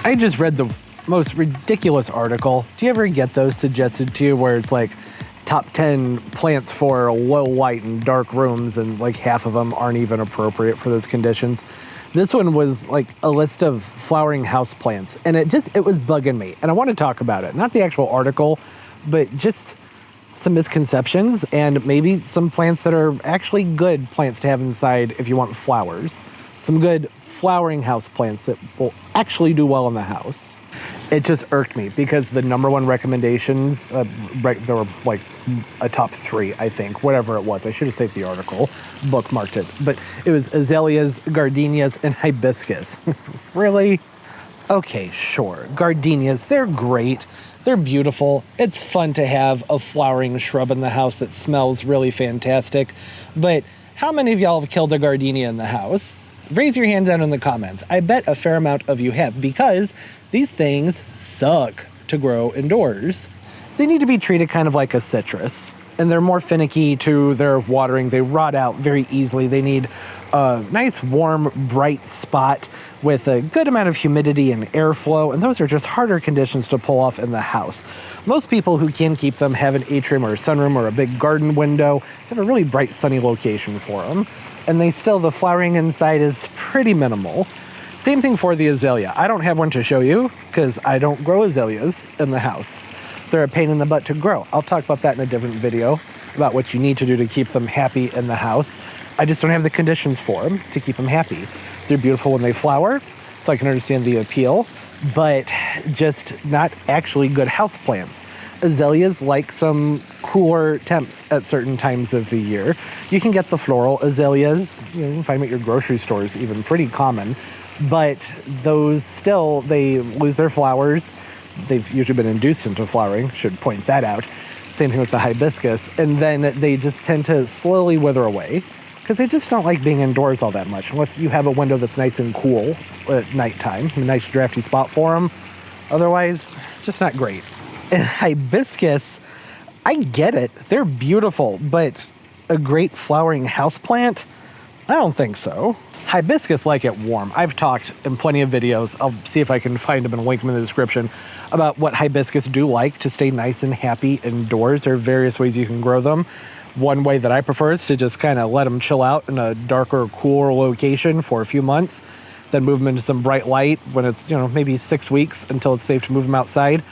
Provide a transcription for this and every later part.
I just read the most ridiculous article. Do you ever get those suggested to you where it's like top 10 plants for low light and dark rooms, and like half of them aren't even appropriate for those conditions? This one was like a list of flowering houseplants, and it was bugging me. And I want to talk about it. Not the actual article, but just some misconceptions and maybe some plants that are actually good plants to have inside if you want flowers. Some good flowering houseplants that will actually do well in the house. It just irked me because the number one recommendations, there were like a top 3, I think, whatever it was. I should have saved the article, bookmarked it. But it was azaleas, gardenias, and hibiscus. Really? Okay, sure. Gardenias, they're great. They're beautiful. It's fun to have a flowering shrub in the house that smells really fantastic. But how many of y'all have killed a gardenia in the house? Raise your hand down in the comments. I bet a fair amount of you have, because these things suck to grow indoors. They need to be treated kind of like a citrus, and they're more finicky to their watering. They rot out very easily. They need a nice, warm, bright spot with a good amount of humidity and airflow, and those are just harder conditions to pull off in the house. Most people who can keep them have an atrium or a sunroom or a big garden window, have a really bright, sunny location for them, and the flowering inside is pretty minimal. Same thing for the azalea. I don't have one to show you because I don't grow azaleas in the house. They're a pain in the butt to grow. I'll talk about that in a different video, about what you need to do to keep them happy in the house. I just don't have the conditions for them to keep them happy. They're beautiful when they flower, so I can understand the appeal, but just not actually good houseplants. Azaleas like some cooler temps at certain times of the year. You can get the floral azaleas, you can find them at your grocery stores, even pretty common, but those still, they lose their flowers. They've usually been induced into flowering, should point that out. Same thing with the hibiscus, and then they just tend to slowly wither away because they just don't like being indoors all that much, unless you have a window that's nice and cool at nighttime, a nice drafty spot for them. Otherwise, just not great. And hibiscus, I get it, they're beautiful, but a great flowering houseplant? I don't think so. Hibiscus like it warm. I've talked in plenty of videos, I'll see if I can find them and link them in the description, about what hibiscus do like to stay nice and happy indoors. There are various ways you can grow them. One way that I prefer is to just kind of let them chill out in a darker, cooler location for a few months, then move them into some bright light when it's, maybe 6 weeks until it's safe to move them outside.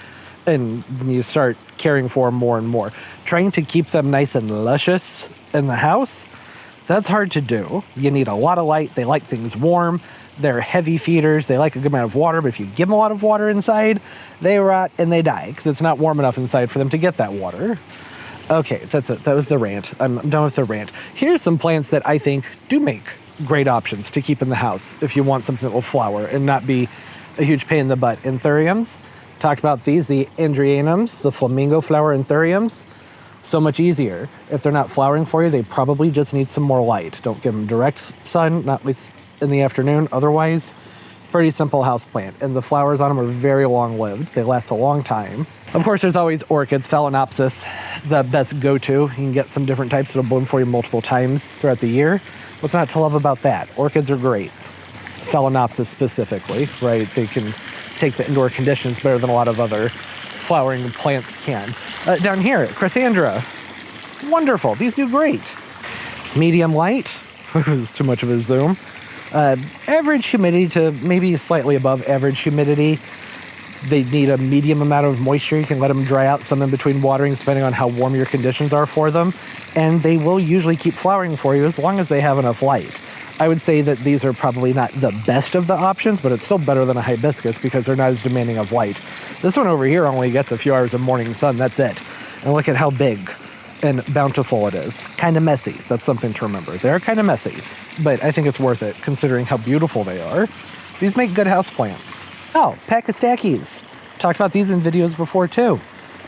And then you start caring for them more and more. Trying to keep them nice and luscious in the house, that's hard to do. You need a lot of light. They like things warm. They're heavy feeders. They like a good amount of water, but if you give them a lot of water inside, they rot and they die because it's not warm enough inside for them to get that water. Okay, that's it. That was the rant. I'm done with the rant. Here's some plants that I think do make great options to keep in the house if you want something that will flower and not be a huge pain in the butt. Anthuriums. Talked about these, the andrianums, the flamingo flower anthuriums. So much easier. If they're not flowering for you, they probably just need some more light. Don't give them direct sun, not at least in the afternoon. Otherwise, pretty simple houseplant. And the flowers on them are very long-lived. They last a long time. Of course, there's always orchids. Phalaenopsis, the best go-to. You can get some different types that'll bloom for you multiple times throughout the year. What's not to love about that? Orchids are great. Phalaenopsis specifically, right? They can take the indoor conditions better than a lot of other flowering plants can. Down here, Chrysandra, wonderful. These do great. Medium light, this is too much of a zoom. Average humidity to maybe slightly above average humidity. They need a medium amount of moisture. You can let them dry out some in between waterings depending on how warm your conditions are for them. And they will usually keep flowering for you as long as they have enough light. I would say that these are probably not the best of the options, but it's still better than a hibiscus because they're not as demanding of light. This one over here only gets a few hours of morning sun, that's it. And look at how big and bountiful it is. Kind of messy, that's something to remember. They're kind of messy, but I think it's worth it considering how beautiful they are. These make good houseplants. Oh, Pachystachys. Talked about these in videos before too.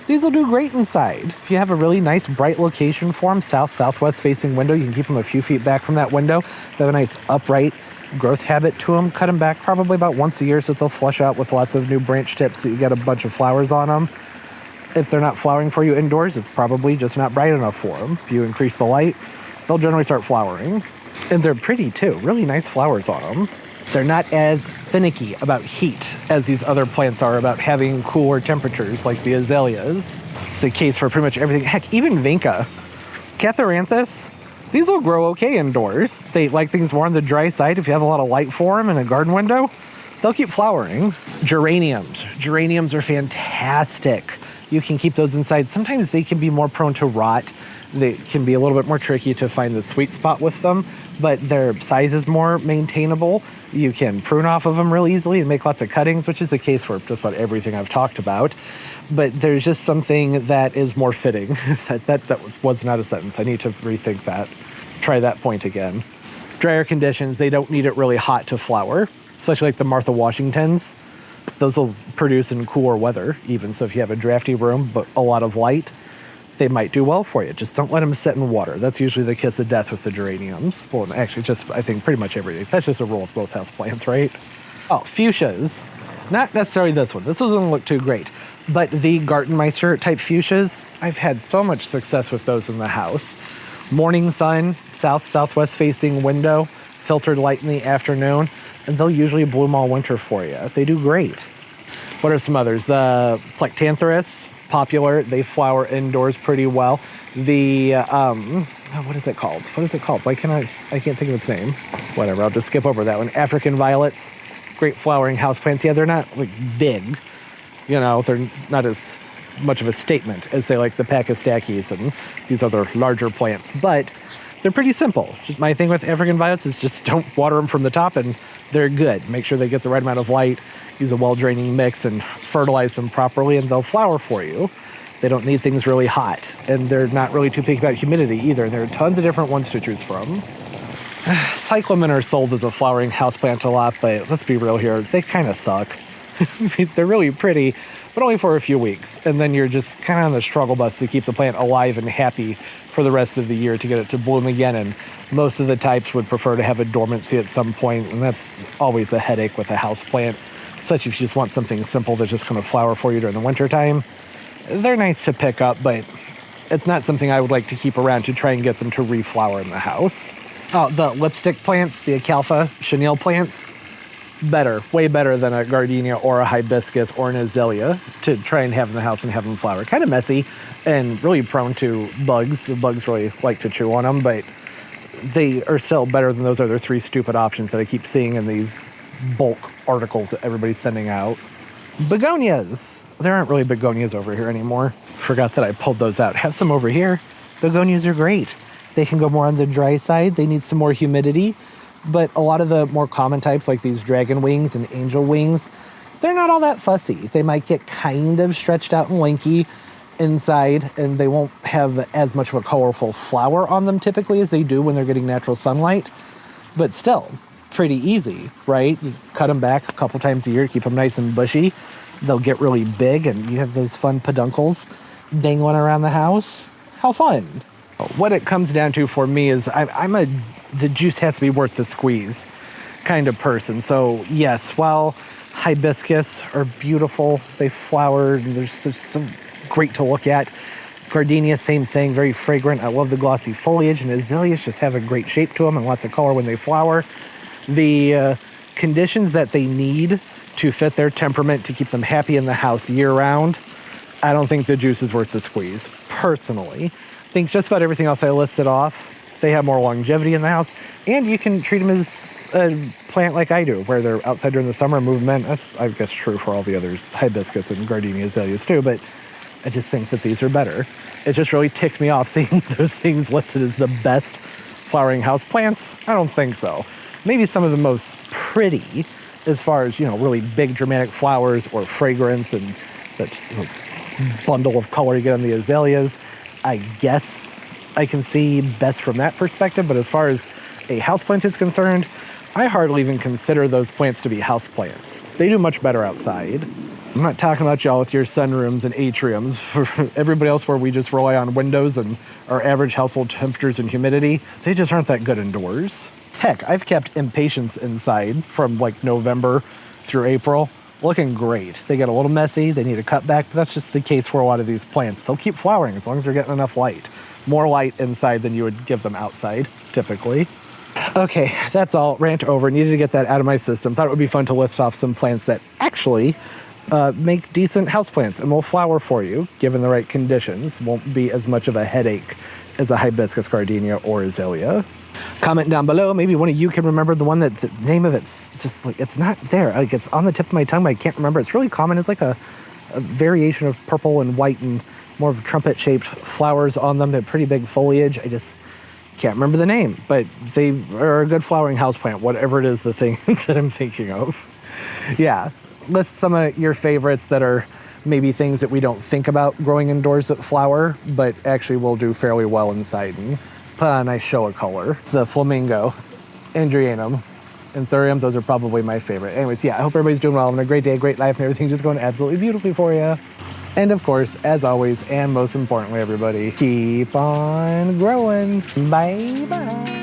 These will do great inside. If you have a really nice bright location for them, south-southwest facing window, you can keep them a few feet back from that window. They have a nice upright growth habit to them. Cut them back probably about once a year so that they'll flush out with lots of new branch tips so you get a bunch of flowers on them. If they're not flowering for you indoors, it's probably just not bright enough for them. If you increase the light, they'll generally start flowering. And they're pretty too, really nice flowers on them. They're not as finicky about heat as these other plants are about having cooler temperatures like the azaleas. It's the case for pretty much everything. Heck, even Vinca. Catharanthus, these will grow okay indoors. They like things more on the dry side. If you have a lot of light for them in a garden window, they'll keep flowering. Geraniums. Geraniums are fantastic. You can keep those inside. Sometimes they can be more prone to rot. They can be a little bit more tricky to find the sweet spot with them, but their size is more maintainable. You can prune off of them real easily and make lots of cuttings, which is the case for just about everything I've talked about. But there's just something that is more fitting. that was not a sentence. I need to rethink that. Try that point again. Drier conditions, they don't need it really hot to flower, especially like the Martha Washingtons. Those will produce in cooler weather even. So if you have a drafty room, but a lot of light, they might do well for you. Just don't let them sit in water. That's usually the kiss of death with the geraniums. Well, actually, just I think pretty much everything. That's just a rule of most houseplants, right? Oh, fuchsias. Not necessarily this one. This doesn't look too great. But the Gartenmeister type fuchsias, I've had so much success with those in the house. Morning sun, southwest facing window, filtered light in the afternoon, and they'll usually bloom all winter for you. They do great. What are some others? The Plectantherus, popular. They flower indoors pretty well. The, what is it called? Why can't I can't think of its name. Whatever, I'll just skip over that one. African violets, great flowering houseplants. Yeah, they're not like big. You know, they're not as much of a statement as say like the Pakistachys and these other larger plants, but they're pretty simple. My thing with African violets is just don't water them from the top and they're good. Make sure they get the right amount of light, use a well-draining mix and fertilize them properly and they'll flower for you. They don't need things really hot and they're not really too picky about humidity either. There are tons of different ones to choose from. Cyclamen are sold as a flowering houseplant a lot, but let's be real here, they kind of suck. They're really pretty, but only for a few weeks. And then you're just kind of on the struggle bus to keep the plant alive and happy for the rest of the year to get it to bloom again. And most of the types would prefer to have a dormancy at some point, and that's always a headache with a house plant, especially if you just want something simple that's just going to flower for you during the winter time. They're nice to pick up, but it's not something I would like to keep around to try and get them to reflower in the house. Oh, the lipstick plants, the Acalpha chenille plants, better, way better than a gardenia or a hibiscus or an azalea to try and have in the house and have them flower. Kind of messy and really prone to bugs. The bugs really like to chew on them, but they are still better than those other three stupid options that I keep seeing in these bulk articles that everybody's sending out. Begonias. There aren't really begonias over here anymore. Forgot that I pulled those out. Have some over here. Begonias are great. They can go more on the dry side. They need some more humidity. But a lot of the more common types, like these dragon wings and angel wings, they're not all that fussy. They might get kind of stretched out and lanky inside, and they won't have as much of a colorful flower on them typically as they do when they're getting natural sunlight. But still, pretty easy, right? You cut them back a couple times a year, keep them nice and bushy. They'll get really big, and you have those fun peduncles dangling around the house. How fun. What it comes down to for me is the juice has to be worth the squeeze kind of person. So yes, while hibiscus are beautiful, they flower, they're so great to look at. Gardenia, same thing, very fragrant. I love the glossy foliage, and azaleas just have a great shape to them and lots of color when they flower. The conditions that they need to fit their temperament to keep them happy in the house year round, I don't think the juice is worth the squeeze, personally. I think just about everything else I listed off, they have more longevity in the house, and you can treat them as a plant like I do, where they're outside during the summer and move them in. That's, I guess, true for all the others, hibiscus and gardenia azaleas too, but I just think that these are better. It just really ticked me off seeing those things listed as the best flowering house plants. I don't think so. Maybe some of the most pretty as far as, really big dramatic flowers or fragrance and that bundle of color you get on the azaleas. I guess I can see best from that perspective, but as far as a houseplant is concerned, I hardly even consider those plants to be houseplants. They do much better outside. I'm not talking about y'all with your sunrooms and atriums. For everybody else where we just rely on windows and our average household temperatures and humidity, they just aren't that good indoors. Heck, I've kept impatiens inside from like November through April, looking great. They get a little messy, they need a cut back, but that's just the case for a lot of these plants. They'll keep flowering as long as they're getting enough light. More light inside than you would give them outside, typically. Okay, that's all. Rant over. Needed to get that out of my system. Thought it would be fun to list off some plants that actually make decent houseplants and will flower for you, given the right conditions. Won't be as much of a headache as a hibiscus, gardenia, or azalea. Comment down below. Maybe one of you can remember the one that the name of it's just like, it's not there. Like, it's on the tip of my tongue, but I can't remember. It's really common. It's like a variation of purple and white and more of trumpet-shaped flowers on them. They're pretty big foliage. I just can't remember the name, but they are a good flowering houseplant, whatever it is the thing that I'm thinking of. Yeah, list some of your favorites that are maybe things that we don't think about growing indoors that flower, but actually will do fairly well inside and put on a nice show of color. The flamingo, andreanum, and thurium, those are probably my favorite. Anyways, yeah, I hope everybody's doing well, having a great day, great life, and everything's just going absolutely beautifully for you. And of course, as always, and most importantly, everybody, keep on growing. Bye-bye.